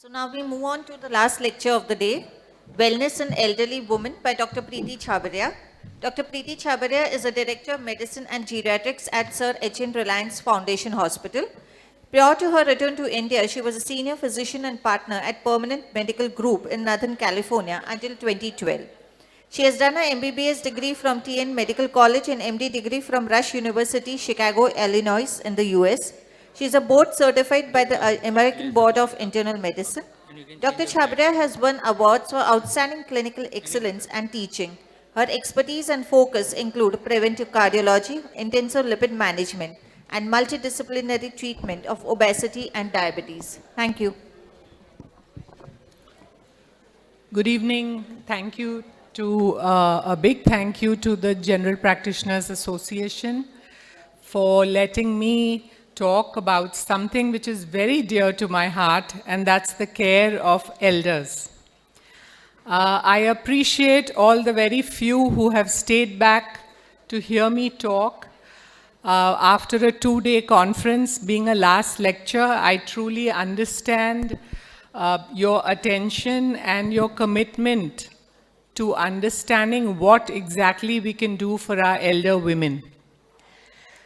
So now we move on to the last lecture of the day, Wellness in Elderly Women by Dr. Preeti Chhabria. Dr. Preeti Chhabria is a Director of Medicine and Geriatrics at Sir H.N. Reliance Foundation Hospital. Prior to her return to India, she was a senior physician and partner at Permanent Medical Group in Northern California until 2012. She has done her MBBS degree from TN Medical College and MD degree from Rush University, Chicago, Illinois in the US. She is a board certified by the American Board of Internal Medicine. Dr. Chhabria has won awards for outstanding clinical excellence and teaching. Her expertise and focus include preventive cardiology, intensive lipid management, and multidisciplinary treatment of obesity and diabetes. Thank you. Good evening. Thank you to a big thank you to the General Practitioners Association for letting me talk about something which is very dear to my heart, and that's the care of elders. I appreciate all the very few who have stayed back to hear me talk. After a 2-day conference being a last lecture, I truly understand your attention and your commitment to understanding what exactly we can do for our elder women.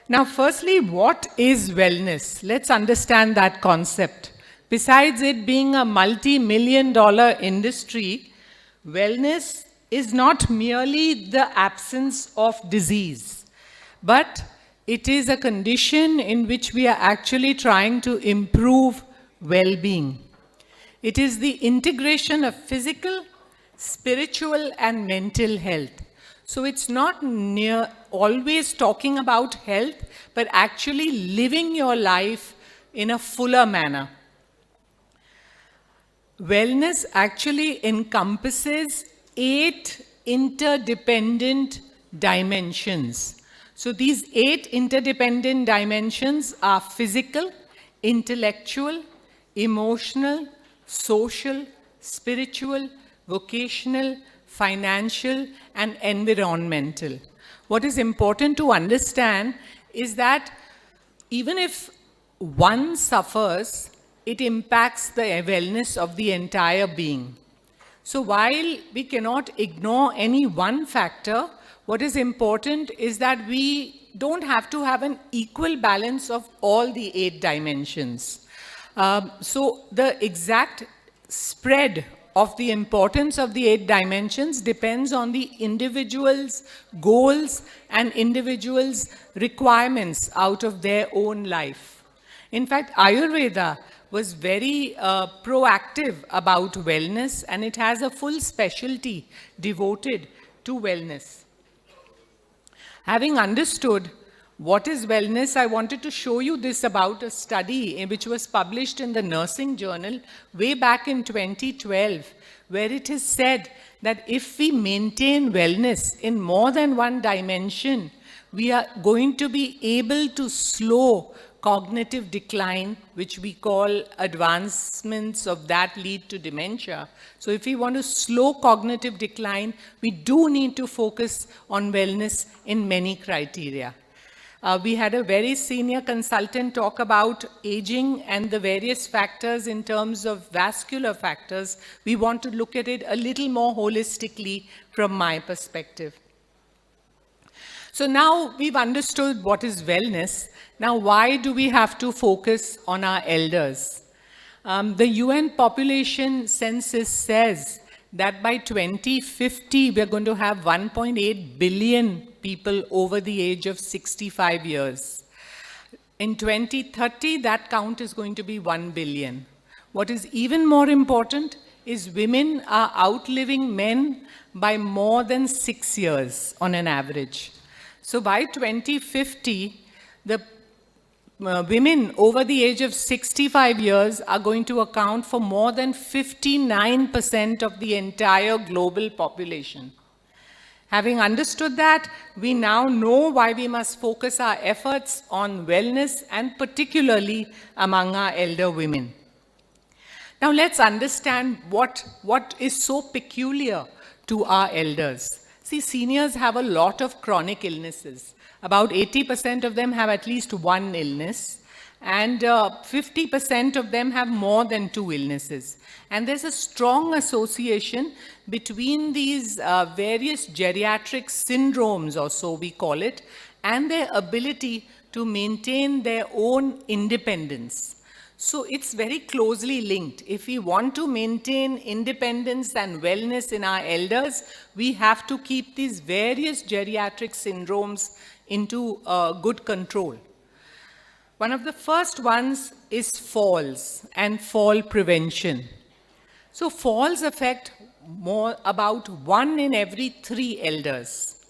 Now, firstly, what is wellness? Let's understand that concept. Besides it being a multi-million-dollar industry, wellness is not merely the absence of disease, but it is a condition in which we are actually trying to improve well-being. It is the integration of physical, spiritual, and mental health. So it's not always talking about health, but actually living your life in a fuller manner. Wellness actually encompasses 8 interdependent dimensions. So these 8 interdependent dimensions are physical, intellectual, emotional, social, spiritual, vocational, financial, and environmental. What is important to understand is that even if one suffers, it impacts the wellness of the entire being. So while we cannot ignore any one factor, what is important is that we don't have to have an equal balance of all the 8 dimensions. So the exact spread of the importance of the 8 dimensions depends on the individual's goals and individual's requirements out of their own life. In fact, Ayurveda was very proactive about wellness, and it has a full specialty devoted to wellness. Having understood what is wellness, I wanted to show you this about a study which was published in the Nursing Journal way back in 2012, where it is said that if we maintain wellness in more than one dimension, we are going to be able to slow cognitive decline, which we call advancements of that lead to dementia. So if we want to slow cognitive decline, we do need to focus on wellness in many criteria. We had a very senior consultant talk about aging and the various factors in terms of vascular factors. We want to look at it a little more holistically from my perspective. So now we've understood what is wellness. Now, why do we have to focus on our elders? The UN population census says that by 2050, we're going to have 1.8 billion people over the age of 65 years. In 2030, that count is going to be 1 billion. What is even more important is women are outliving men by more than 6 years on an average. So by 2050, the women over the age of 65 years are going to account for more than 59% of the entire global population. Having understood that, we now know why we must focus our efforts on wellness, and particularly among our elder women. Now let's understand what is so peculiar to our elders. See, seniors have a lot of chronic illnesses. About 80% of them have at least one illness. and 50% of them have more than 2 illnesses. And there's a strong association between these various geriatric syndromes, or so we call it, and their ability to maintain their own independence. So it's very closely linked. If we want to maintain independence and wellness in our elders, we have to keep these various geriatric syndromes into good control. One of the first ones is falls and fall prevention. So falls affect about 1 in every 3 elders.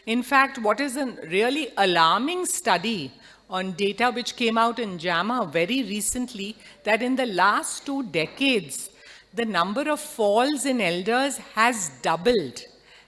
In fact, what is a really alarming study on data which came out in JAMA very recently, that in the last 2 decades, the number of falls in elders has doubled.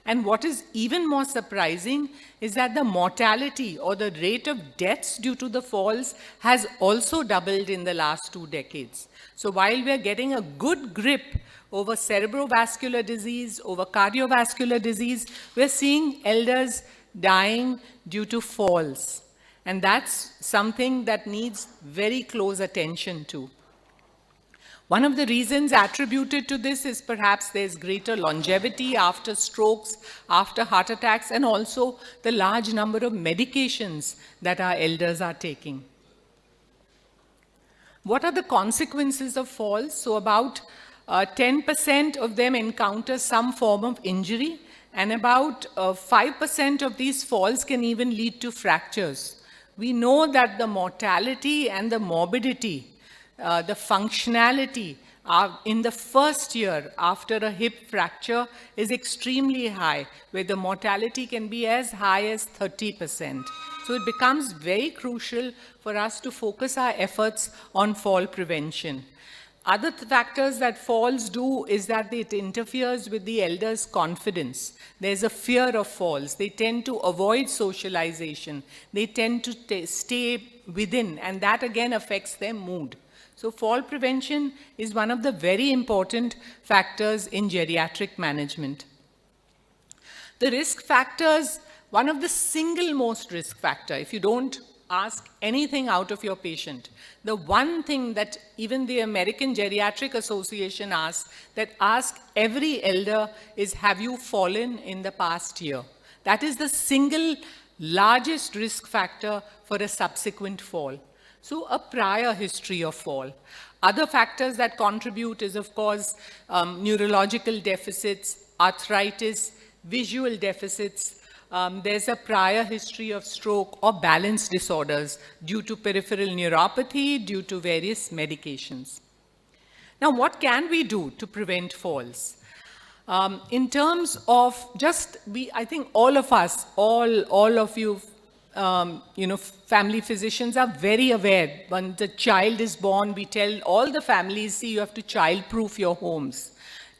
And what is even more surprising is that the mortality or the rate of deaths due to the falls has also doubled in the last 2 decades. So while we are getting a good grip over cerebrovascular disease, over cardiovascular disease, we're seeing elders dying due to falls. And that's something that needs very close attention to. One of the reasons attributed to this is perhaps there's greater longevity after strokes, after heart attacks, and also the large number of medications that our elders are taking. What are the consequences of falls? So about 10% of them encounter some form of injury, and about 5% of these falls can even lead to fractures. We know that the mortality and the morbidity, the functionality in the first year after a hip fracture is extremely high, where the mortality can be as high as 30%. So it becomes very crucial for us to focus our efforts on fall prevention. Other factors that falls do is that it interferes with the elders' confidence. There's a fear of falls. They tend to avoid socialization. They tend to stay within, and that again affects their mood. So fall prevention is one of the very important factors in geriatric management. The risk factors, one of the single most risk factor, if you don't ask anything out of your patient, the one thing that even the American Geriatric Association asks, that ask every elder is, have you fallen in the past year? That is the single largest risk factor for a subsequent fall. So a prior history of fall. Other factors that contribute is, of course, neurological deficits, arthritis, visual deficits. There's a prior history of stroke or balance disorders due to peripheral neuropathy, due to various medications. Now, what can we do to prevent falls? In terms of I think all of us, all of you, family physicians are very aware. When the child is born, we tell all the families, see, you have to child-proof your homes.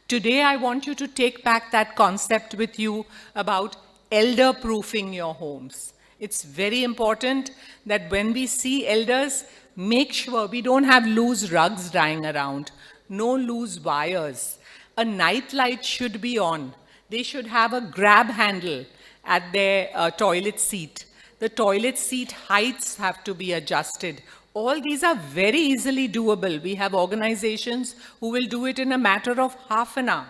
Today, I want you to take back that concept with you about elder-proofing your homes. It's very important that when we see elders, make sure we don't have loose rugs lying around, no loose wires. A night light should be on. They should have a grab handle at their toilet seat. The toilet seat heights have to be adjusted. All these are very easily doable. We have organizations who will do it in a matter of half an hour.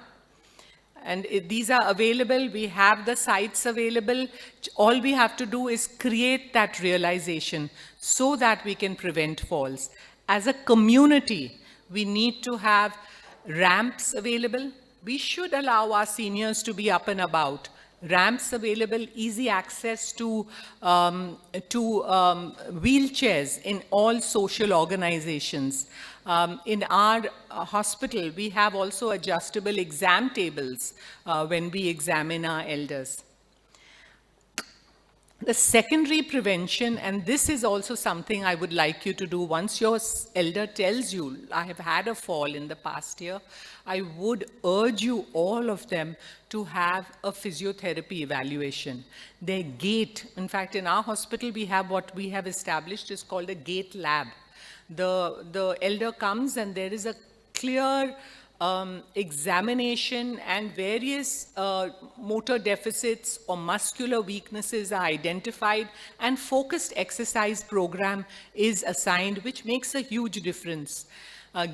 And these are available. We have the sites available. All we have to do is create that realization so that we can prevent falls. As a community, we need to have ramps available. We should allow our seniors to be up and about. Ramps available, easy access to wheelchairs in all social organizations. In our hospital, we have also adjustable exam tables when we examine our elders. The secondary prevention, and this is also something I would like you to do once your elder tells you, I have had a fall in the past year, I would urge you, all of them, to have a physiotherapy evaluation. Their gait, in fact, in our hospital, we have what we have established is called a gait lab. The elder comes and there is a clear examination and various motor deficits or muscular weaknesses are identified, and focused exercise program is assigned, which makes a huge difference.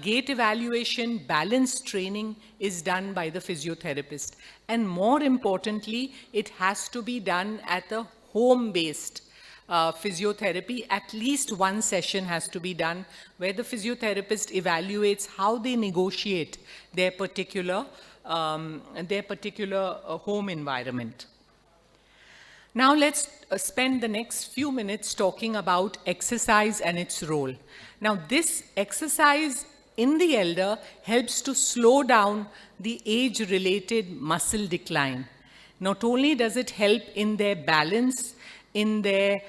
Gait evaluation, balance training is done by the physiotherapist. And more importantly, it has to be done at a home-based physiotherapy. At least one session has to be done where the physiotherapist evaluates how they negotiate their particular home environment. Now let's spend the next few minutes talking about exercise and its role. Now this exercise in the elder helps to slow down the age-related muscle decline. Not only does it help in their balance, in their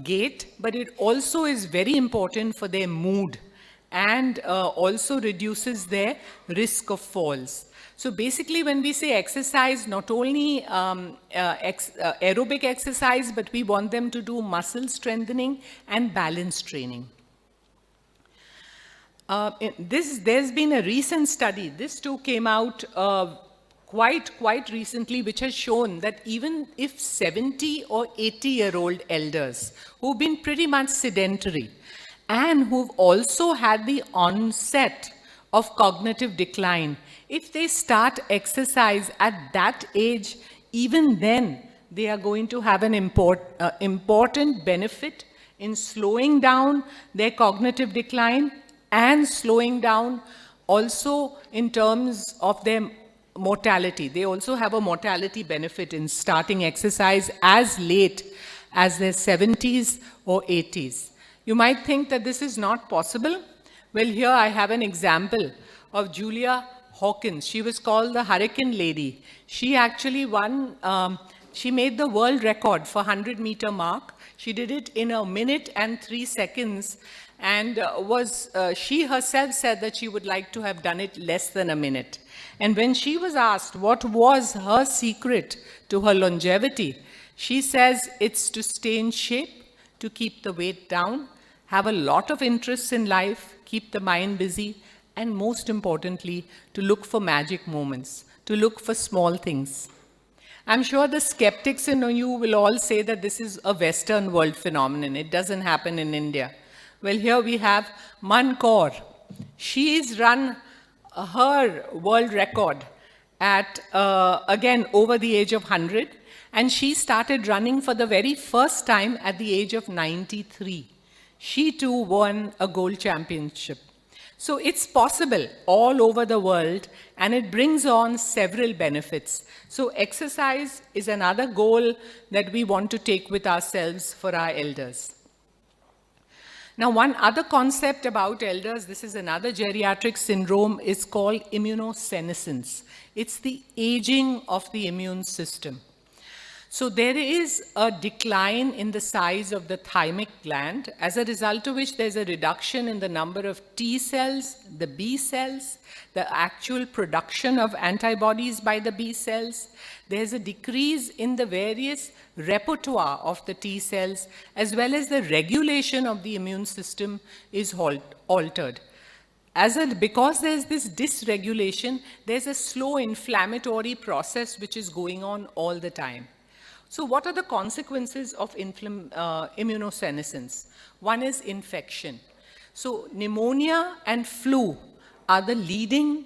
gait, but it also is very important for their mood and also reduces their risk of falls. So basically, when we say exercise, not only aerobic exercise, but we want them to do muscle strengthening and balance training. There's been a recent study, this too came out quite recently, which has shown that even if 70 or 80-year-old elders who've been pretty much sedentary and who've also had the onset of cognitive decline, if they start exercise at that age, even then they are going to have an important benefit in slowing down their cognitive decline and slowing down also in terms of their mortality. They also have a mortality benefit in starting exercise as late as their 70s or 80s. You might think that this is not possible. Well, here I have an example of Julia Hawkins. She was called the Hurricane Lady. She actually won, she made the world record for 100-meter mark. She did it in 1 minute and 3 seconds, and she herself said that she would like to have done it less than a minute. And when she was asked what was her secret to her longevity, she says it's to stay in shape, to keep the weight down, have a lot of interests in life, keep the mind busy, and most importantly, to look for magic moments, to look for small things. I'm sure the skeptics in you will all say that this is a Western world phenomenon. It doesn't happen in India. Well, here we have Man Kaur. She's run her world record at, again, over the age of 100. And she started running for the very first time at the age of 93. She too won a gold championship. So it's possible all over the world, and it brings on several benefits. So exercise is another goal that we want to take with ourselves for our elders. Now, one other concept about elders, this is another geriatric syndrome, is called immunosenescence. It's the aging of the immune system. So there is a decline in the size of the thymic gland, as a result of which there's a reduction in the number of T cells, the B cells, the actual production of antibodies by the B cells. There's a decrease in the various repertoire of the T cells, as well as the regulation of the immune system is altered. Because there's this dysregulation, there's a slow inflammatory process which is going on all the time. So what are the consequences of immunosenescence? One is infection. So pneumonia and flu are the leading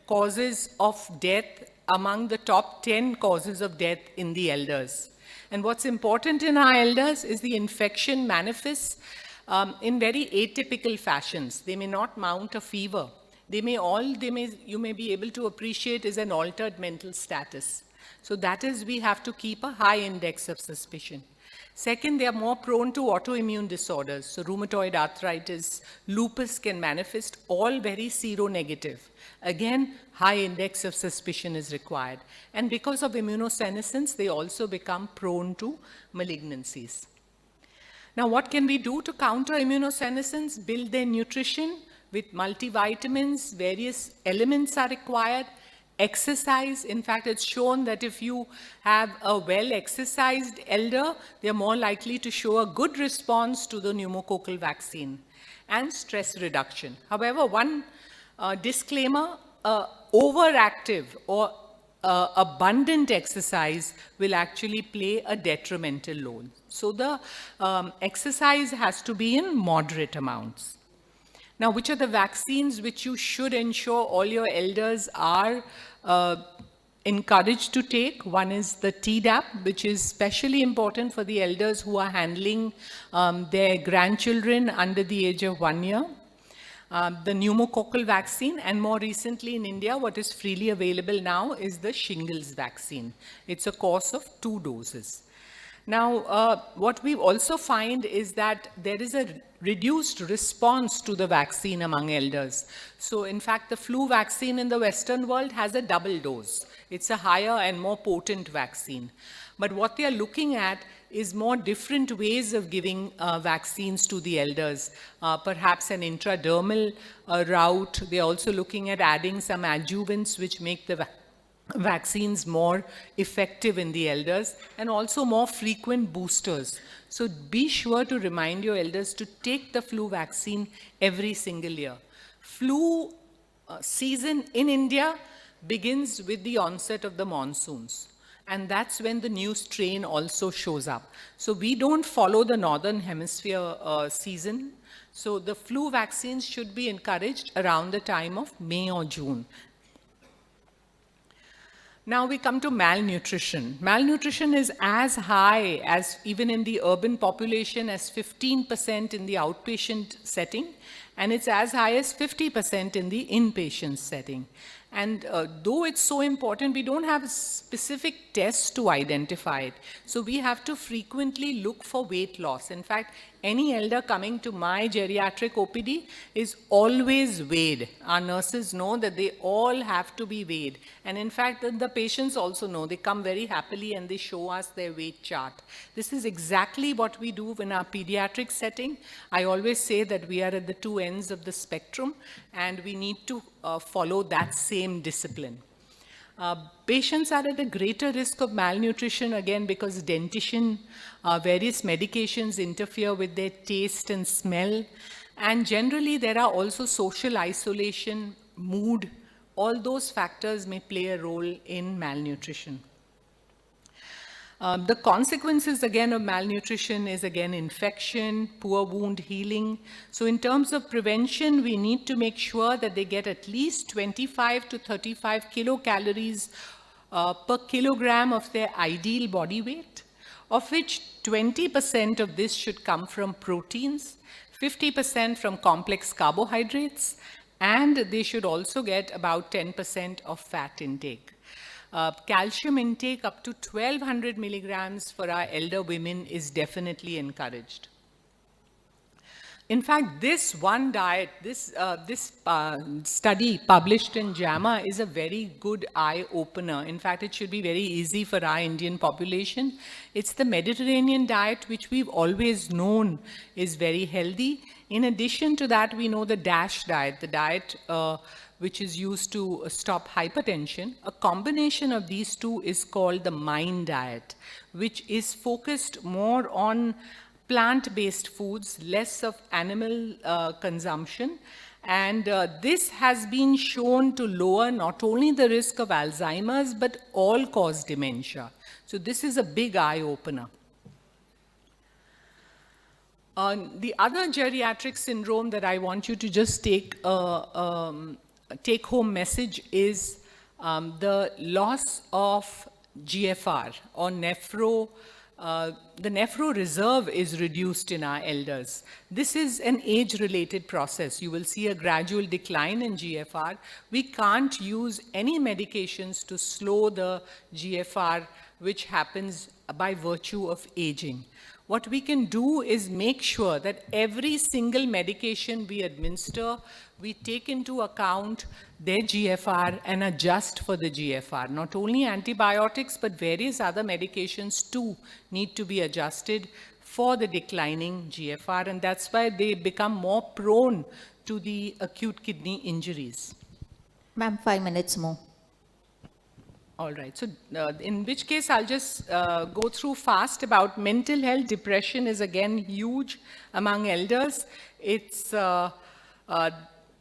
causes of death among the top 10 causes of death in the elders. And what's important in our elders is the infection manifests in very atypical fashions. They may not mount a fever. You may be able to appreciate is an altered mental status. So that is, we have to keep a high index of suspicion. Second, they are more prone to autoimmune disorders. So rheumatoid arthritis, lupus can manifest, all very seronegative. Again, high index of suspicion is required. And because of immunosenescence, they also become prone to malignancies. Now, what can we do to counter immunosenescence? Build their nutrition with multivitamins, various elements are required. Exercise, in fact, it's shown that if you have a well-exercised elder, they're more likely to show a good response to the pneumococcal vaccine. And stress reduction. However, one Disclaimer, overactive or abundant exercise will actually play a detrimental role. So the exercise has to be in moderate amounts. Now, which are the vaccines which you should ensure all your elders are encouraged to take? One is the Tdap, which is especially important for the elders who are handling their grandchildren under the age of 1 year. The pneumococcal vaccine, and more recently in India, what is freely available now is the shingles vaccine. It's a course of 2 doses. Now, what we also find is that there is a reduced response to the vaccine among elders. So, in fact, the flu vaccine in the Western world has a double dose. It's a higher and more potent vaccine. But what they are looking at is more different ways of giving vaccines to the elders, perhaps an intradermal route. They're also looking at adding some adjuvants which make the vaccines more effective in the elders, and also more frequent boosters. So be sure to remind your elders to take the flu vaccine every single year. Flu season in India begins with the onset of the monsoons. And that's when the new strain also shows up. So we don't follow the northern hemisphere season. So the flu vaccines should be encouraged around the time of May or June. Now we come to malnutrition. Malnutrition is as high as, even in the urban population, as 15% in the outpatient setting, and it's as high as 50% in the inpatient setting. And though it's so important, we don't have specific tests to identify it. So we have to frequently look for weight loss. In fact, any elder coming to my geriatric OPD is always weighed. Our nurses know that they all have to be weighed. And in fact, the patients also know. They come very happily and they show us their weight chart. This is exactly what we do in our pediatric setting. I always say that we are at the 2 ends of the spectrum, and we need to follow that same discipline. Patients are at a greater risk of malnutrition, again, because dentition, various medications interfere with their taste and smell. And generally, there are also social isolation, mood. All those factors may play a role in malnutrition. The consequences, again, of malnutrition is, again, infection, poor wound healing. So in terms of prevention, we need to make sure that they get at least 25 to 35 kilocalories per kilogram of their ideal body weight, of which 20% of this should come from proteins, 50% from complex carbohydrates, and they should also get about 10% of fat intake. Calcium intake up to 1200 milligrams for our elder women is definitely encouraged. In fact, this one diet, this study published in JAMA is a very good eye-opener. In fact, it should be very easy for our Indian population. It's the Mediterranean diet, which we've always known is very healthy. In addition to that, we know the DASH diet, the diet which is used to stop hypertension. A combination of these two is called the MIND diet, which is focused more on plant-based foods, less of animal consumption. And this has been shown to lower not only the risk of Alzheimer's, but all-cause dementia. So this is a big eye-opener. The other geriatric syndrome that I want you to just take home message is the loss of GFR or the nephro reserve is reduced in our elders. This is an age-related process. You will see a gradual decline in GFR. We can't use any medications to slow the GFR, which happens by virtue of aging. What we can do is make sure that every single medication we administer, we take into account their GFR and adjust for the GFR. Not only antibiotics, but various other medications too need to be adjusted for the declining GFR, and that's why they become more prone to the acute kidney injuries. Ma'am, 5 minutes more. All right, so in which case I'll just go through fast about mental health. Depression is again huge among elders. It's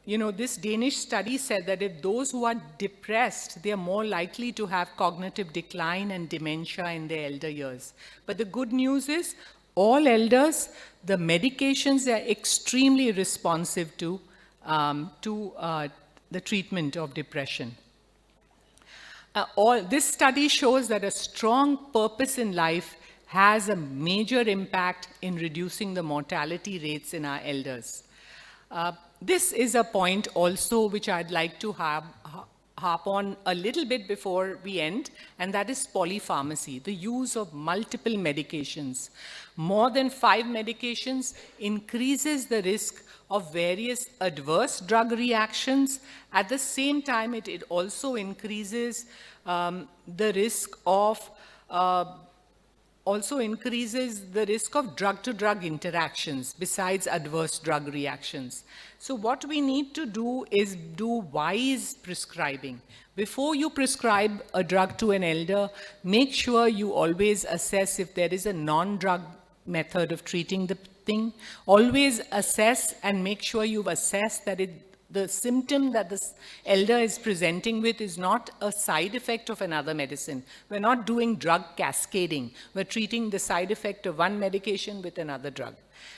this Danish study said that if those who are depressed, they are more likely to have cognitive decline and dementia in their elder years. But the good news is, all elders, the medications are extremely responsive to the treatment of depression. This study shows that a strong purpose in life has a major impact in reducing the mortality rates in our elders. This is a point also which I'd like to harp on a little bit before we end, and that is polypharmacy, the use of multiple medications. More than 5 medications increases the risk of various adverse drug reactions. At the same time, it also increases the risk of drug-to-drug interactions besides adverse drug reactions. So what we need to do is do wise prescribing. Before you prescribe a drug to an elder, make sure you always assess if there is a non-drug method of treating the thing. Always assess and make sure you've assessed that the symptom that this elder is presenting with is not a side effect of another medicine. We're not doing drug cascading. We're treating the side effect of one medication with another drug.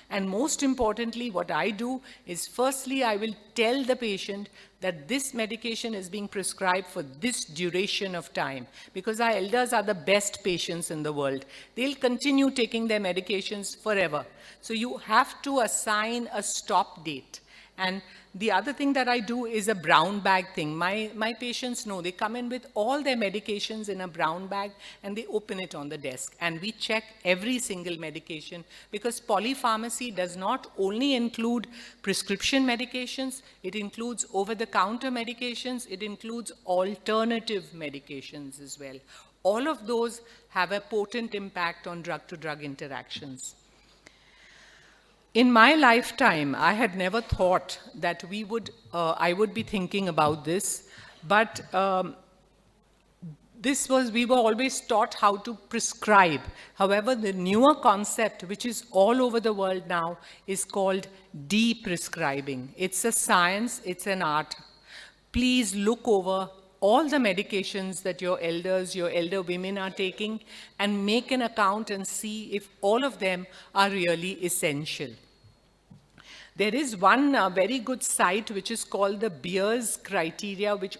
And most importantly, what I do is, firstly, I will tell the patient that this medication is being prescribed for this duration of time, because our elders are the best patients in the world. They'll continue taking their medications forever. So you have to assign a stop date. And the other thing that I do is a brown bag thing. My patients know, they come in with all their medications in a brown bag and they open it on the desk. And we check every single medication, because polypharmacy does not only include prescription medications, it includes over-the-counter medications, it includes alternative medications as well. All of those have a potent impact on drug-to-drug interactions. In my lifetime, I had never thought that I would be thinking about this, but we were always taught how to prescribe. However, the newer concept, which is all over the world now, is called de-prescribing. It's a science, it's an art. Please look over all the medications that your elder women are taking, and make an account and see if all of them are really essential. There is one very good site which is called the Beers Criteria, which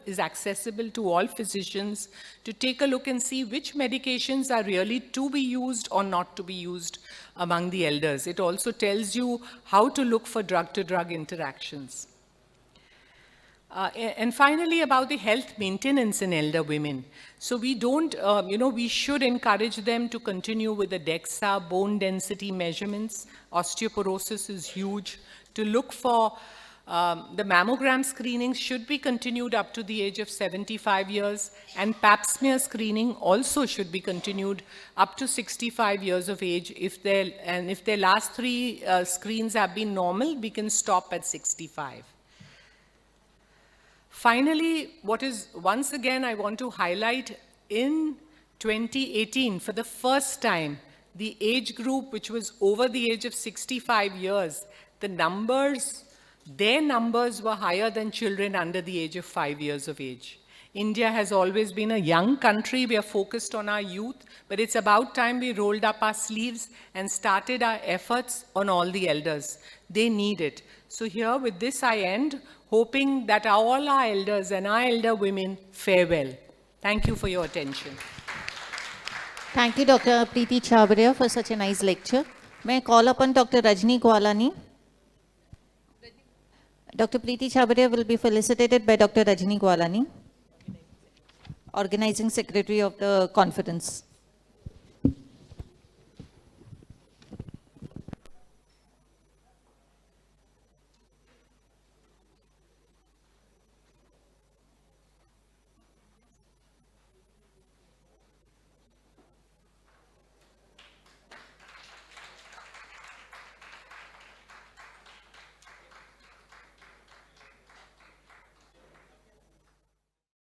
is accessible to all physicians, to take a look and see which medications are really to be used or not to be used among the elders. It also tells you how to look for drug-to-drug interactions. And finally, about the health maintenance in elder women. So we don't, we should encourage them to continue with the DEXA bone density measurements. Osteoporosis is huge. To look for the mammogram screenings should be continued up to the age of 75 years, and pap smear screening also should be continued up to 65 years of age. If their last 3 screens have been normal, we can stop at 65. Finally, once again I want to highlight, in 2018, for the first time, the age group which was over the age of 65 years, their numbers were higher than children under the age of 5 years of age. India has always been a young country. We are focused on our youth, but it's about time we rolled up our sleeves and started our efforts on all the elders. They need it. So here, with this I end, hoping that all our elders and our elder women fare well. Thank you for your attention. Thank you, Dr. Preeti Chhabria, for such a nice lecture. May I call upon Dr. Rajni Gwalani? Dr. Preeti Chhabria will be felicitated by Dr. Rajni Gwalani, Organizing Secretary of the conference.